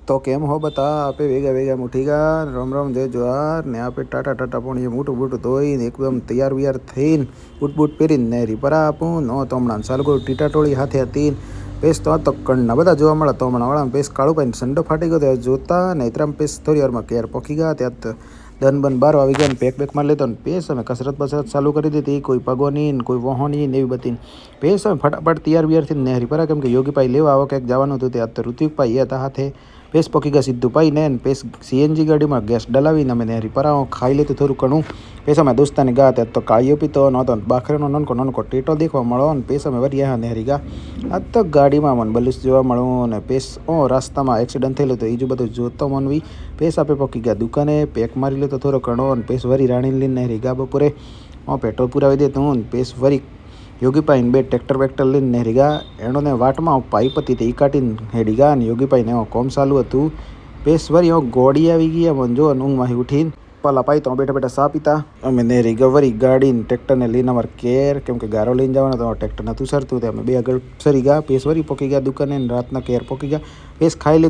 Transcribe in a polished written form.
तो केम हो बता आपे वेगा वेगा उठीगा राम राम जय जोहार ने आपे टाटा टाटा पण मोटું મોટું ધોઈને એકદમ તૈયાર વિયાર થઈને બૂટ બૂટ પહેરીને નેરી પર આપું નો તો હમણાં સાલગો ટીટાટોળી હાથે હતી પેસ તો કણના બધા જોવા મળે તો હમણાં વાળા પેસ કાળું પાઈને સંડો ફાટી ગયો ત્યાં જોતા ને ત્રામ પેસ થોડી વારમાં કેર પોકી ગયા ત્યાં દન બન બાર આવી ગયા ને પેક બેકમાં લેતો ને પેસ અમે કસરત બસરત ચાલુ કરી દીધી કોઈ પગોની ને કોઈ વહોની ને એવી બધી પેસ અમે ફટાફટ તૈયાર વિયારથી નેહરી પર કેમ કે યોગીભાઈ લેવા આવો ક્યાંક જવાનું હતું ત્યાં તો ઋતિકભાઈ હતા હાથે પેસ પોકી ગયા સીધું પાઈને પેસ સીએનજી ગાડીમાં ગેસ ડલાવીને અમે નેહરી પર ખાઈ લેતું થોડું ઘણું પેસ અમે દોસ્તાને ગયા ત્યાં તો કાળીઓ પીતો નહોતો બાખરેનો નનકો નનકો ટેટો દેખવા મળો ને પેસ અમે વળી નેહરી ગયા આ તો ગાડીમાં મને બલુસ જોવા મળ્યું ને પેસ રસ્તામાં એક્સિડન્ટ થયેલું તો એ જ બધું જોતો મનવી પેસ આપે પોકી ગયા દુકાને પેક મારી લેતો થોડો ઘણો ને પેસ વરી રાણીને લઈને નેહરી ગયા બપોરે પેટ્રોલ પુરાવી દેતું ને પેસ વરી યોગીભાઈને બે ટ્રેક્ટર વેક્ટર લઈને નેહરી ગયા એણોને વાટમાં પાઇપ હતી તે એ કાઢીને હેડી ગયા ને યોગીભાઈને કોમ ચાલુ હતું પેસ વરી ગોળી આવી ગયા મને જો ઊંઘમાંથી ઉઠીને પાલા પાઈ તો બેઠા બેઠા સા પીતા અમે નેહરી ગયા વરી ગાડીને ટ્રેક્ટરને લઈને અમારે કેર કેમ કે ગારો લઈને જવાનો તો ટ્રેક્ટર નહોતું સરતું તે અમે બે આગળ સરી ગયા પેસ વરી પોકી ગયા દુકાને રાતના કેર પોકી ગયા પેસ ખાઈ લીધું